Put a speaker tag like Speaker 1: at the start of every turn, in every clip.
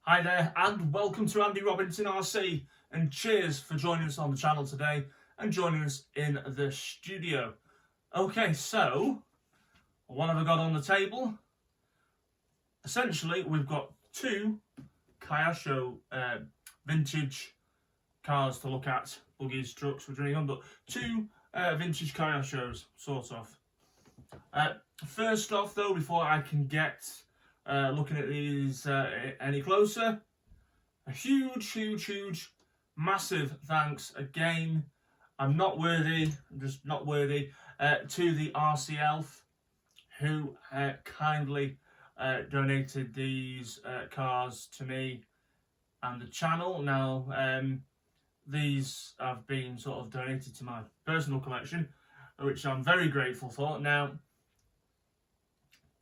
Speaker 1: Hi there and welcome to Andy Robinson RC, and cheers for joining us on the channel today and joining us in the studio. Okay, so what have I got on the table? Essentially we've got two Kyosho vintage cars to look at, buggies, trucks, we're doing on, but two vintage Kyoshos, sort of. First off though, before I can get looking at these any closer, a huge, massive thanks again. I'm just not worthy, to the RC Elf who kindly donated these cars to me and the channel. Now, these have been sort of donated to my personal collection, which I'm very grateful for. Now,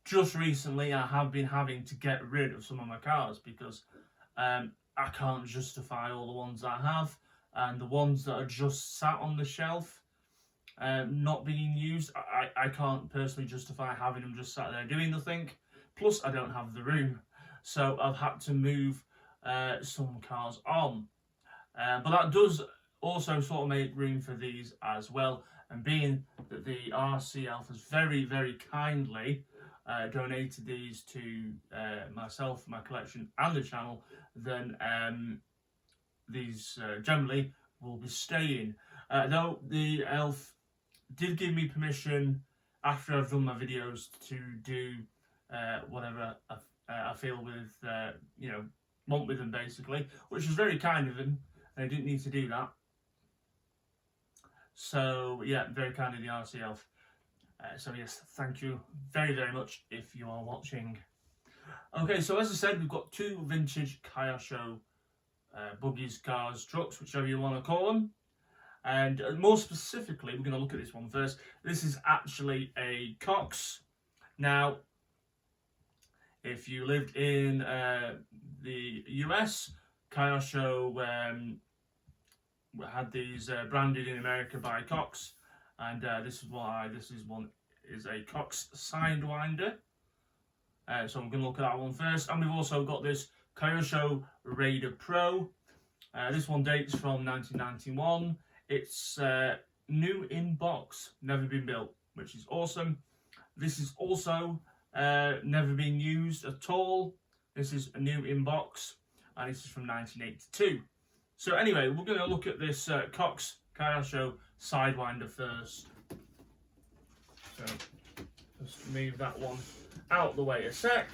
Speaker 1: just recently I have been having to get rid of some of my cars because I can't justify all the ones I have, and the ones that are just sat on the shelf not being used, I can't personally justify having them just sat there doing nothing. Plus I don't have the room, so I've had to move some cars on, but that does also sort of make room for these as well. And being that the RC Elf has very kindly donated these to myself, my collection and the channel, then these generally will be staying. Though the Elf did give me permission after I've done my videos to do whatever I feel with, want with them basically, which was very kind of him. I didn't need to do that. So yeah, very kind of the RC Elf. So yes, thank you very much if you are watching. Okay, so as I said, we've got two vintage Kyosho buggies, cars, trucks, whichever you want to call them. And more specifically, we're going to look at this one first. This is actually a Cox. Now, if you lived in the US, Kyosho had these branded in America by Cox. And this is one is a Cox Sidewinder. So I'm going to look at that one first. And we've also got this Kyosho Raider Pro. This one dates from 1991. It's new in box, never been built, which is awesome. This is also never been used at all. This is a new in box, and this is from 1982. So anyway, we're going to look at this Cox Kyosho Sidewinder first. So just move that one out the way a sec.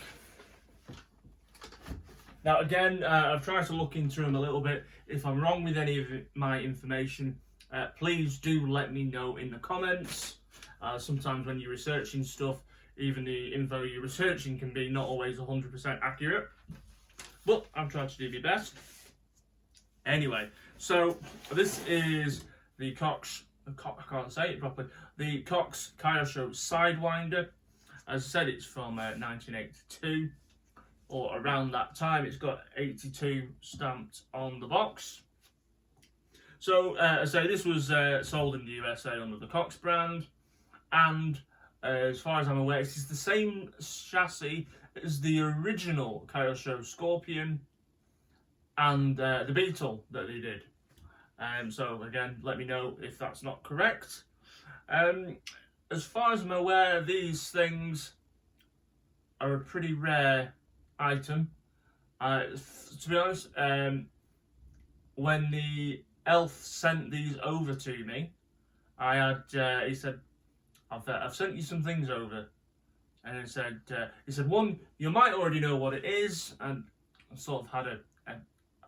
Speaker 1: Now again, I've tried to look into them a little bit. If I'm wrong with any of my information, please do let me know in the comments. Sometimes when you're researching stuff, even the info you're researching can be not always 100% accurate, but I've tried to do my best. Anyway, so this is the Cox, I can't say it properly, the Cox Kyosho Sidewinder. As I said, it's from 1982, or around that time. It's got 82 stamped on the box. So, as I say, this was sold in the USA under the Cox brand, and as far as I'm aware, this is the same chassis as the original Kyosho Scorpion and the Beetle that they did. So again, let me know if that's not correct. As far as I'm aware, these things are a pretty rare item. To be honest, when the Elf sent these over to me, I had he said, I've sent you some things over, and he said, one, you might already know what it is, and I sort of had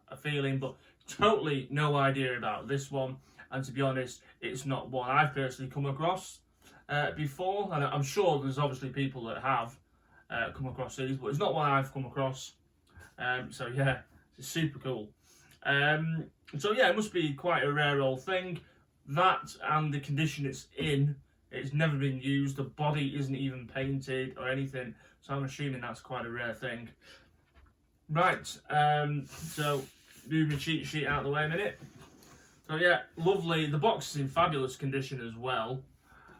Speaker 1: a feeling, but totally no idea about this one. And to be honest, it's not one I've personally come across before, and I'm sure there's obviously people that have come across these, but it's not one I've come across. So yeah, it's super cool. So yeah, it must be quite a rare old thing. That and the condition it's in, it's never been used, the body isn't even painted or anything, so I'm assuming that's quite a rare thing. Right, so move my cheat sheet out of the way a minute. So yeah, lovely. The box is in fabulous condition as well.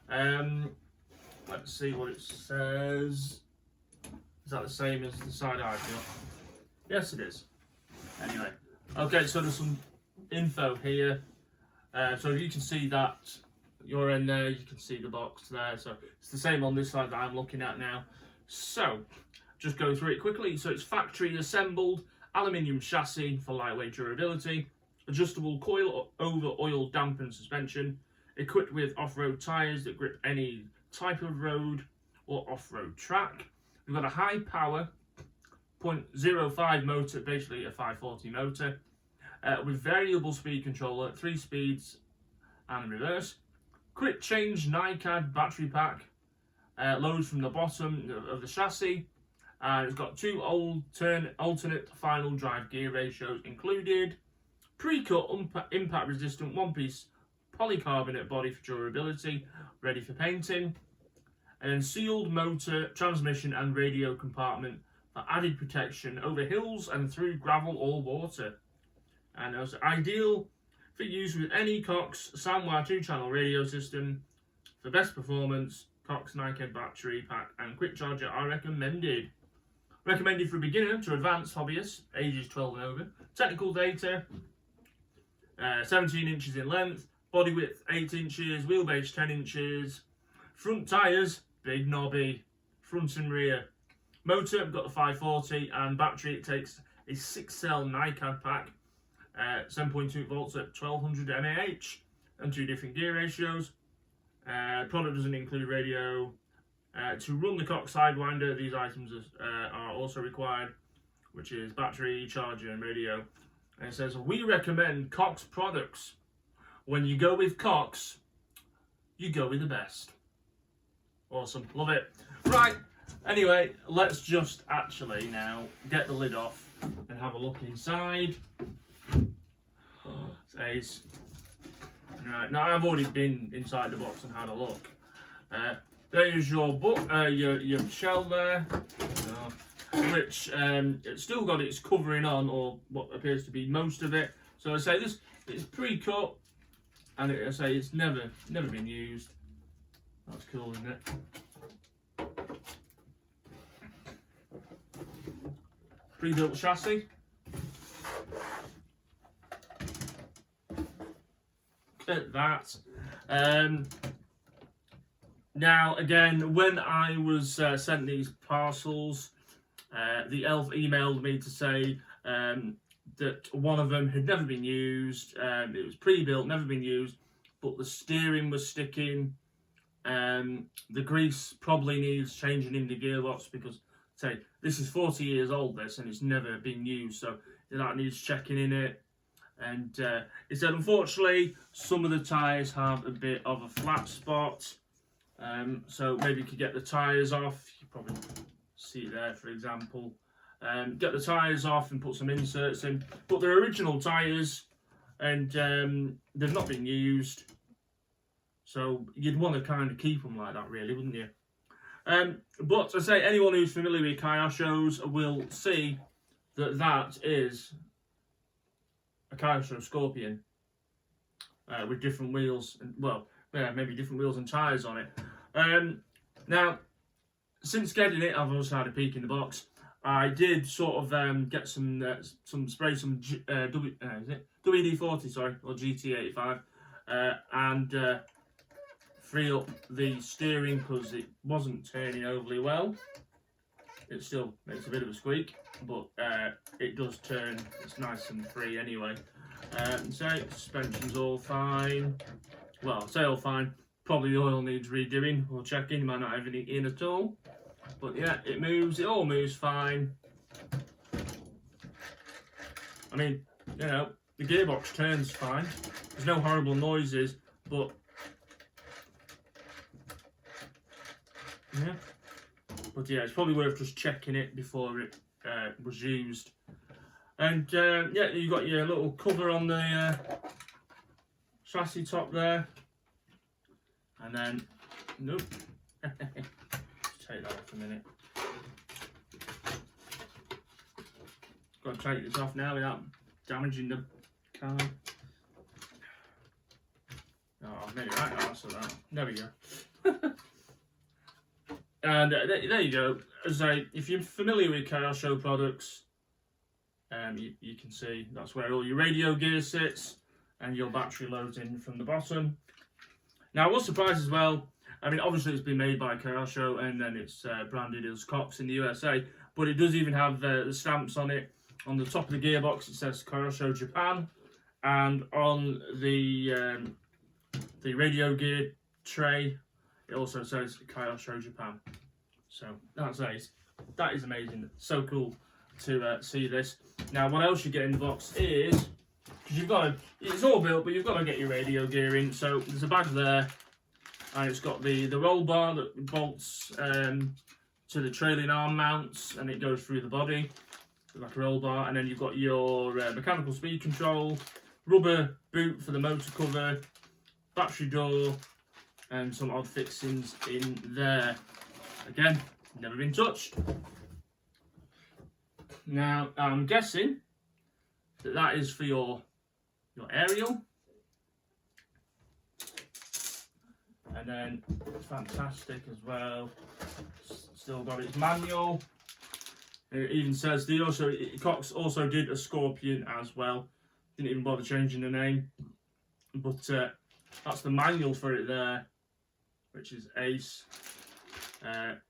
Speaker 1: Let's see what it says. Is that the same as the side I've got? Yes, it is. Anyway, okay, so there's some info here. So you can see that you're in there, you can see the box there. So it's the same on this side that I'm looking at now. So just go through it quickly. So it's factory assembled aluminium chassis for lightweight durability, adjustable coil over oil dampened suspension, equipped with off-road tyres that grip any type of road or off-road track. We've got a high power 0.05 motor, basically a 540 motor, with variable speed controller, 3 speeds and reverse. Quick change NiCad battery pack, loads from the bottom of the chassis. It's got 2 alternate final drive gear ratios included. Pre-cut impact resistant 1-piece polycarbonate body for durability, ready for painting. And then sealed motor, transmission and radio compartment for added protection over hills and through gravel or water. And it's ideal for use with any Cox SoundWire 2-channel radio system. For best performance, Cox NiCad battery pack and quick charger are recommended. Recommended for beginner to advanced hobbyists, ages 12 and over. Technical data, 17 inches in length, body width 8 inches, wheelbase 10 inches. Front tyres, big knobby, front and rear. Motor, we've got the 540, and battery, it takes a 6-cell NiCad pack, 7.2 volts at 1200 mAh, and 2 different gear ratios. Product doesn't include radio. To run the Cox Sidewinder, these items are also required, which is battery, charger, and radio. And it says, we recommend Cox products. When you go with Cox, you go with the best. Awesome, love it. Right, anyway, let's just actually now get the lid off and have a look inside. Says, right, now I've already been inside the box and had a look. There's your book, your shell there, which it's still got its covering on, or what appears to be most of it. So I say this, it's pre-cut, and I say it's never been used. That's cool, isn't it? Pre-built chassis. Look at that. Now, again, when I was sent these parcels, the elf emailed me to say that one of them had never been used. It was pre-built, never been used, but the steering was sticking. The grease probably needs changing in the gearbox because, say, this is 40 years old, this, and it's never been used, so that needs checking in it. And he said, unfortunately, some of the tyres have a bit of a flat spot. So maybe you could get the tyres off. You can probably see it there, for example. Get the tyres off and put some inserts in. But they're original tyres, and they've not been used. So you'd want to kind of keep them like that, really, wouldn't you? But I say, anyone who's familiar with Kyoshos will see that that is a Kyosho Scorpion with different wheels, and well, yeah, maybe different wheels and tyres on it. Now, since getting it, I've also had a peek in the box. I did sort of get some spray, some WD-40, sorry, or GT85, and free up the steering because it wasn't turning overly well. It still makes a bit of a squeak, but it does turn. It's nice and free anyway. So suspension's all fine. Well, say all fine. Probably the oil needs redoing or checking. You might not have any in at all. But yeah, it moves. It all moves fine. I mean, you know, the gearbox turns fine. There's no horrible noises, but yeah. But yeah, it's probably worth just checking it before it was used. And yeah, you got your little cover on the chassis top there. And then, nope. Take that off a minute. Got to take this off now without damaging the car. Oh, maybe right answer that. There we go. And there you go. As I say, if you're familiar with Kyosho products, You can see that's where all your radio gear sits, and your battery loads in from the bottom. Now, I was surprised as well. I mean, obviously it's been made by Kyosho, and then it's branded as Cox in the USA, but it does even have the stamps on it. On the top of the gearbox, it says Kyosho Japan, and on the radio gear tray, it also says Kyosho Japan. So that's nice. That is amazing. So cool to see this. Now, what else you get in the box is, because you've got to, it's all built, but you've got to get your radio gear in. So there's a bag there, and it's got the roll bar that bolts to the trailing arm mounts, and it goes through the body like a roll bar. And then you've got your mechanical speed control, rubber boot for the motor cover, battery door, and some odd fixings in there. Again, never been touched. Now, I'm guessing that is for your aerial. And then it's fantastic as well. Still got its manual. It even says Cox also did a Scorpion as well. Didn't even bother changing the name. But that's the manual for it there, which is ace.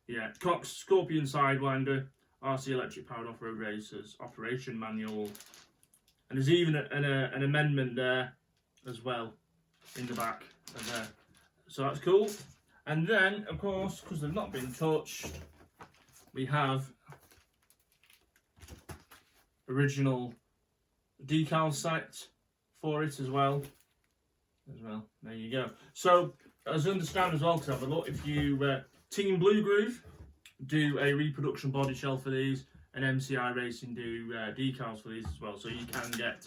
Speaker 1: Yeah, Cox Scorpion Sidewinder, RC Electric Powered Off-Road Racers Operation Manual. And there's even an amendment there as well in the back of there. So that's cool. And then, of course, because they've not been touched, we have original decal set for it as well. There you go. So, as I understand as well, to have a look, if you Team Blue Groove do a reproduction body shell for these, and MCI Racing do decals for these as well. So you can get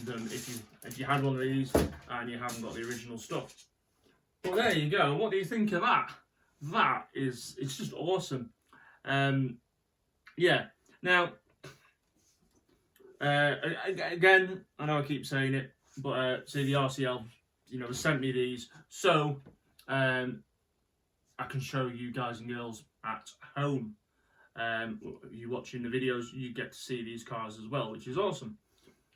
Speaker 1: them if you had one of these and you haven't got the original stuff. Well, there you go. What do you think of that? It's just awesome. Yeah. Now, again, I know I keep saying it, but see, the RCL, they sent me these, so I can show you guys and girls at home. You watching the videos, you get to see these cars as well, which is awesome.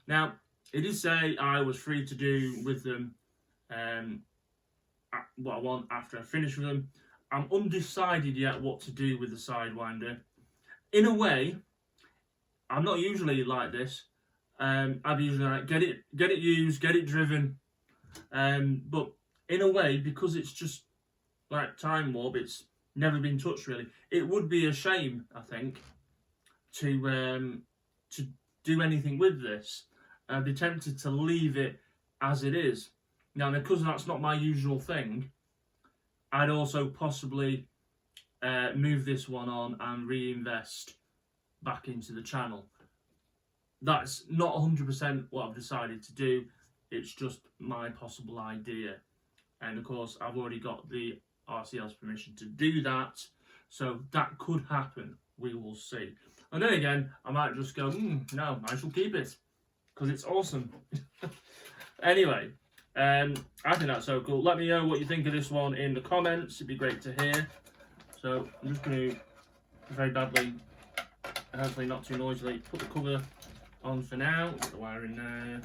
Speaker 1: Now, it did say I was free to do with them what I want after I finish with them. I'm undecided yet what to do with the Sidewinder. In a way, I'm not usually like this. I'd be usually like, get it used, get it driven. But in a way, because it's just like Time Warp, it's never been touched really. It would be a shame, I think, to do anything with this. I'd be tempted to leave it as it is. Now, because that's not my usual thing, I'd also possibly move this one on and reinvest back into the channel. That's not 100% what I've decided to do. It's just my possible idea. And of course, I've already got the RCL's permission to do that. So that could happen. We will see. And then again, I might just go, no, I shall keep it. Because it's awesome. Anyway, I think that's so cool. Let me know what you think of this one in the comments. It'd be great to hear. So I'm just going to very badly, hopefully not too noisily, put the cover on for now. Put the wire in there.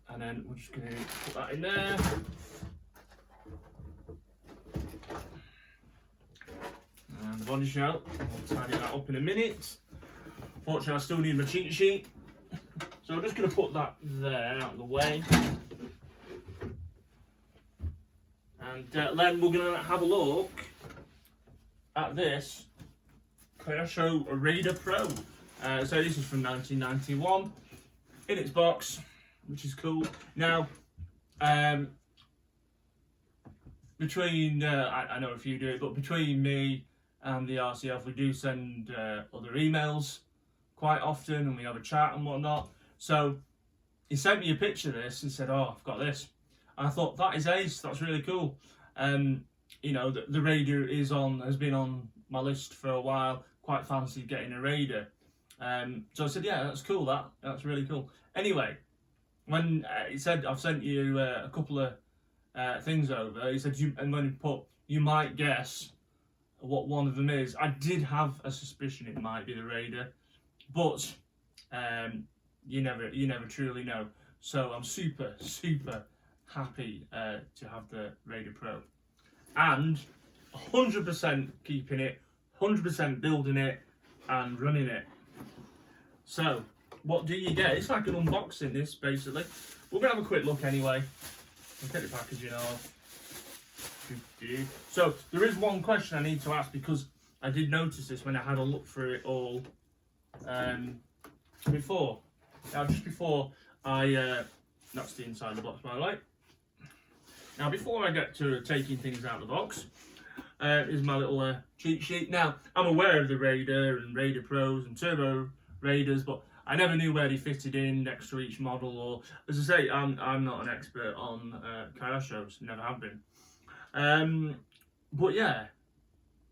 Speaker 1: And then we're just going to put that in there. And the body shell. I'll tidy that up in a minute. Fortunately, I still need my cheat sheet. So I'm just going to put that there out of the way. And then we're going to have a look at this Kyosho Raider Pro. So this is from 1991 in its box, which is cool. Now, between, I know if you do it, but between me and the RCF, we do send other emails quite often, and we have a chat and whatnot. So he sent me a picture of this and said, "Oh, I've got this." And I thought, that is ace. That's really cool. The Raider has been on my list for a while. Quite fancied getting a Raider. So I said, "Yeah, that's cool. That's really cool." Anyway, when he said, "I've sent you a couple of things over," he said, and when he put, "You might guess what one of them is. I did have a suspicion it might be the Raider, but you never truly know. So I'm super happy to have the Raider Pro, and 100% keeping it, 100% building it and running it. So what do you get? It's like an unboxing, this basically. We're gonna have a quick look anyway. We'll get the packaging off. So there is one question I need to ask, because I did notice this when I had a look through it all before. Now, just before I that's the inside of the box, by the way. Now, before I get to taking things out of the box, is my little cheat sheet. Now, I'm aware of the Raider and Raider Pros and Turbo Raiders, but I never knew where they fitted in next to each model. Or, as I say, I'm not an expert on Kyoshos, never have been. But yeah.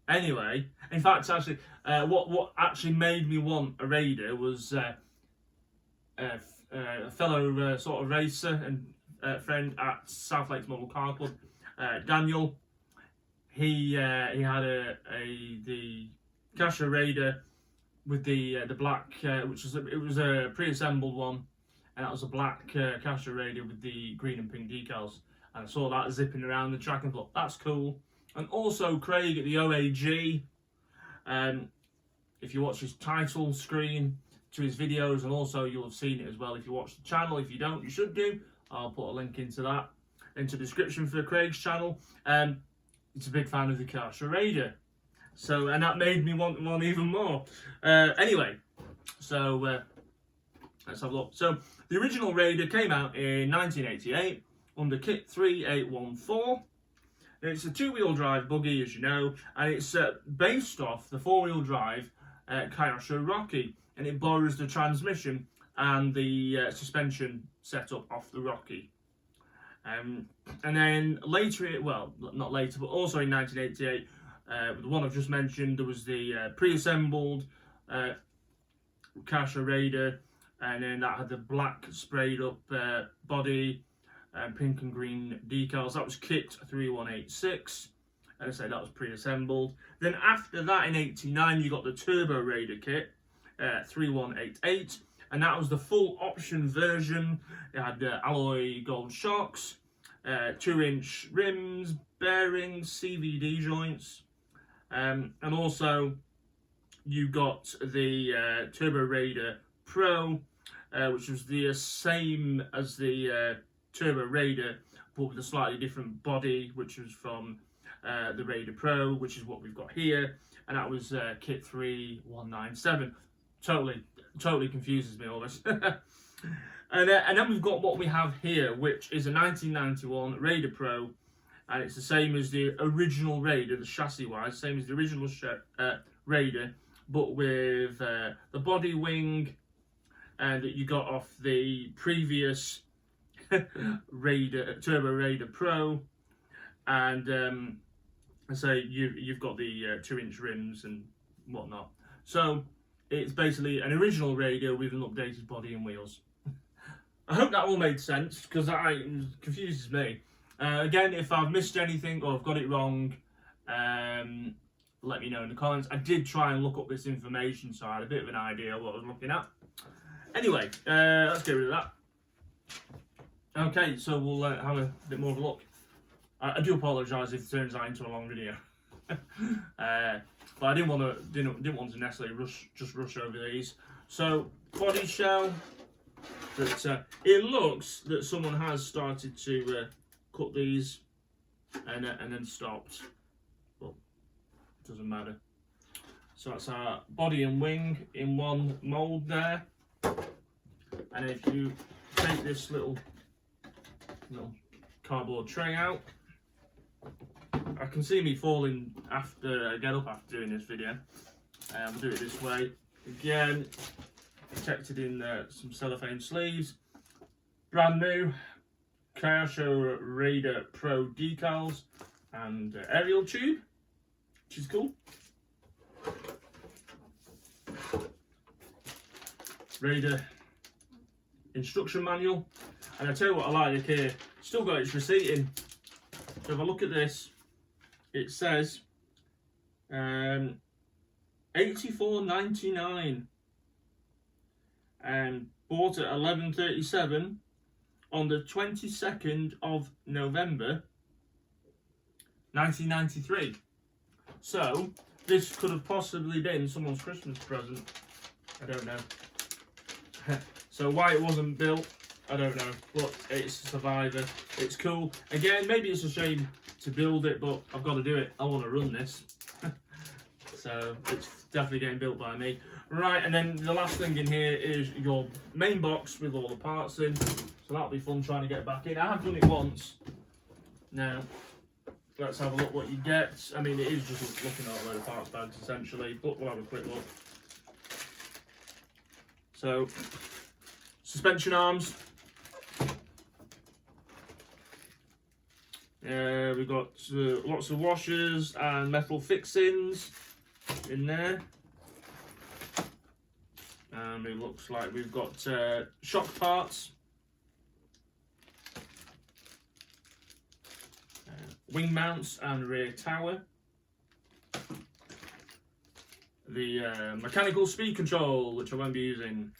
Speaker 1: Anyway, in fact, actually, what actually made me want a Raider was a fellow sort of racer and friend at South Lakes Model Car Club, Daniel. He had the Kyosho Raider with the black, which was it was a pre-assembled one, and that was a black Kyosho Raider with the green and pink decals. And I saw that zipping around the track and thought, that's cool. And also Craig at the OAG, if you watch his title screen to his videos, and also you'll have seen it as well if you watch the channel. If you don't, you should do. I'll put a link into that, into the description for Craig's channel. He's a big fan of the Kyosho Raider. So, and that made me want one even more. Anyway, so let's have a look. So the original Raider came out in 1988 under kit 3814. It's a two-wheel drive buggy, as you know, and it's based off the four-wheel drive Kyosho Rocky, and it borrows the transmission and the suspension setup off the Rocky. And then later, well, not later, but also in 1988, the one I've just mentioned, there was the pre-assembled Kyosho Raider, and then that had the black sprayed up body, pink and green decals. That was kit 3186. As I say, that was pre-assembled. Then after that, in 89, you got the Turbo Raider kit 3188, and that was the full option version. It had alloy gold shocks, 2-inch rims, bearings, CVD joints, and also you got the Turbo Raider Pro, which was the same as the Turbo Raider, but with a slightly different body, which was from the Raider Pro, which is what we've got here, and that was kit 3197. Totally confuses me, all this. And then we've got what we have here, which is a 1991 Raider Pro, and it's the same as the original Raider, the chassis-wise, same as the original Raider, but with the body wing that you got off the previous Raider, Turbo Raider Pro, and so you've got the 2-inch rims and whatnot. So it's basically an original Raider with an updated body and wheels. I hope that all made sense, because that confuses me. Again, if I've missed anything or I've got it wrong, let me know in the comments. I did try and look up this information, so I had a bit of an idea of what I was looking at. Anyway, let's get rid of that. Okay, so we'll have a bit more of a look. I do apologise if it turns out into a long video, but I didn't want to necessarily rush over these. So body shell. That it looks that someone has started to cut these and then stopped, but it doesn't matter. So that's our body and wing in one mould there. And if you take this little cardboard tray out, I can see me falling after I get up after doing this video. We'll do it this way again. Protected in some cellophane sleeves. Brand new Kyosho Raider Pro decals and aerial tube, which is cool. Raider instruction manual, and I tell you what I like here, still got its receipt in. So if I look at this, it says $84.99, and bought at 11:37 on the 22nd of November 1993. So this could have possibly been someone's Christmas present. I don't know. So why it wasn't built, I don't know. But it's a survivor. It's cool. Again, maybe it's a shame to build it, but I've got to do it. I want to run this. So it's definitely getting built by me. Right, and then the last thing in here is your main box with all the parts in. So that'll be fun trying to get back in. I have done it once. Now, let's have a look what you get. I mean, it is just looking at a load of parts bags essentially, but we'll have a quick look. So, suspension arms. We've got lots of washers and metal fixings in there. And it looks like we've got shock parts. Wing mounts and rear tower. The mechanical speed control, which I won't be using.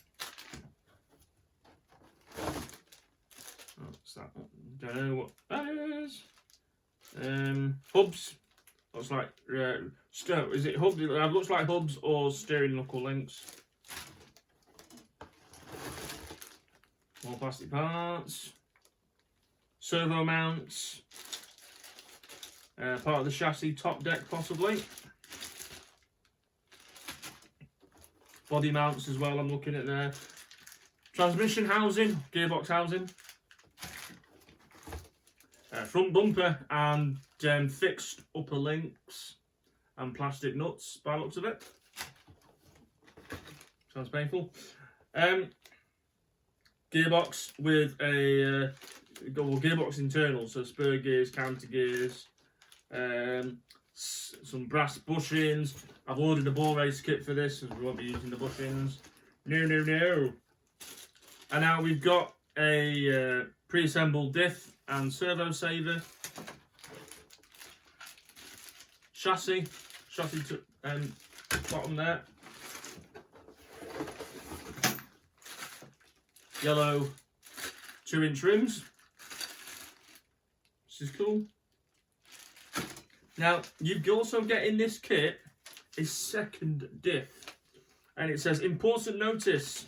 Speaker 1: What's that? Don't know what that is. Hubs. Looks like is it hubs? It looks like hubs or steering knuckle links. More plastic parts. Servo mounts. Part of the chassis top deck possibly. Body mounts as well, I'm looking at there. Transmission housing, gearbox housing. Front bumper and fixed upper links and plastic nuts by the looks of it. Sounds painful. Gearbox with a gearbox internal, so spur gears, counter gears, some brass bushings. I've ordered a ball race kit for this, as we won't be using the bushings. No. And now we've got a pre-assembled diff and servo saver. Chassis to bottom there. Yellow 2-inch rims. This is cool. Now, you also get in this kit a second diff. And it says, important notice.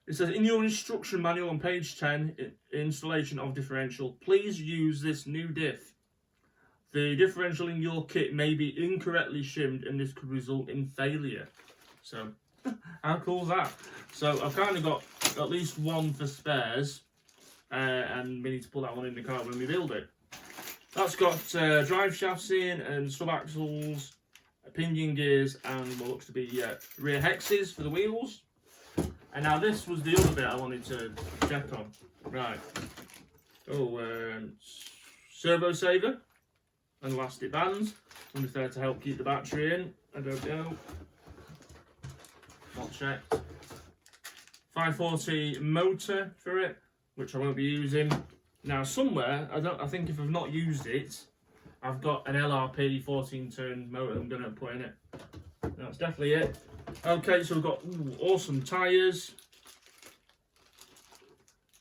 Speaker 1: It says, in your instruction manual on page 10, installation of differential, please use this new diff. The differential in your kit may be incorrectly shimmed and this could result in failure. So, how cool is that? So, I've kind of got at least one for spares. And we need to put that one in the car when we build it. That's got drive shafts in and sub-axles, pinion gears, and what looks to be rear hexes for the wheels. And now this was the other bit I wanted to check on. Right. Servo saver and elastic bands. Wonder if they're to help keep the battery in. I don't know. Not checked. 540 motor for it, which I won't be using. Now somewhere, I think if I've not used it, I've got an LRP 14-turn motor I'm going to put in it. That's definitely it. Okay, so we've got awesome tyres.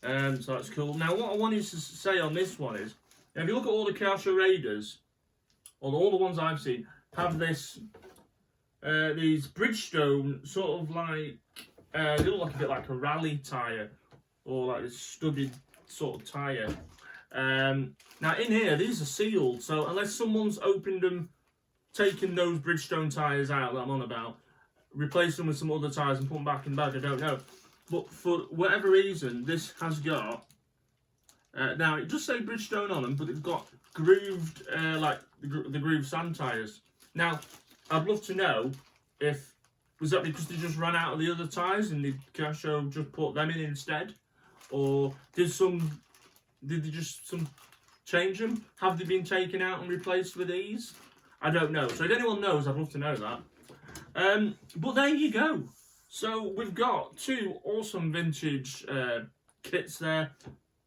Speaker 1: So that's cool. Now what I wanted to say on this one is, if you look at all the Kyosho Raiders, or all the ones I've seen, have this, these Bridgestone sort of like, they look like a bit like a rally tyre, or like this studded sort of tyre. Now in here, these are sealed, so unless someone's opened them, taken those Bridgestone tyres out that I'm on about, replaced them with some other tyres and put them back in the bag, I don't know. But for whatever reason, this has got, now it does say Bridgestone on them, but it's got grooved, like the grooved sand tyres. Now, I'd love to know if, was that because they just ran out of the other tyres and the Kyosho just put them in instead? Or did they just change them? Have they been taken out and replaced with these? I don't know. So if anyone knows, I'd love to know that. But there you go. So we've got two awesome vintage kits there.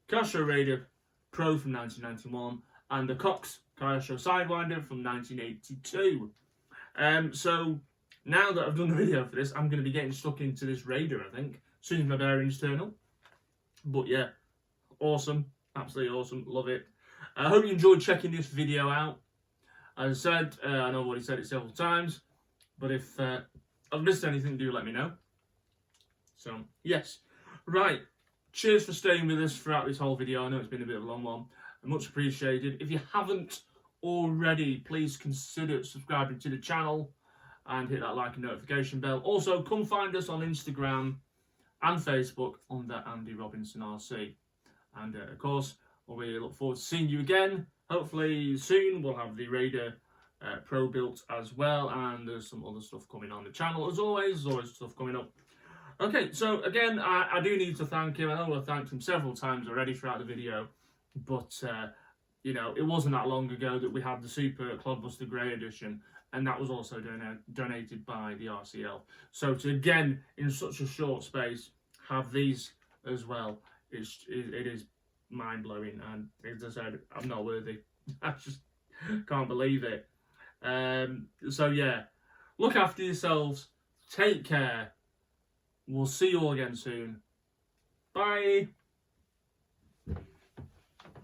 Speaker 1: Kyosho Raider Pro from 1991 and the Cox Kyosho Sidewinder from 1982. So now that I've done the video for this, I'm going to be getting stuck into this Raider, I think, as soon as my bearings turn up. But yeah, awesome, absolutely awesome, love it. I hope you enjoyed checking this video out. As I said, I know I've already said it several times, but if I've missed anything, do let me know. So, yes. Right, cheers for staying with us throughout this whole video. I know it's been a bit of a long one. Much appreciated. If you haven't already, please consider subscribing to the channel and hit that like and notification bell. Also, come find us on Instagram and Facebook under Andy Robinson RC. And of course, we look forward to seeing you again. Hopefully soon we'll have the Raider Pro built as well, and there's some other stuff coming on the channel as always. There's always stuff coming up. Okay, so again, I do need to thank him. I know I've thanked him several times already throughout the video, but you know, it wasn't that long ago that we had the Super Clodbuster Grey Edition, and that was also donated by the RCL. So to again, in such a short space, have these as well, it is mind-blowing, and as I said, I'm not worthy. I just can't believe it. So yeah, look after yourselves, take care. We'll see you all again soon. Bye.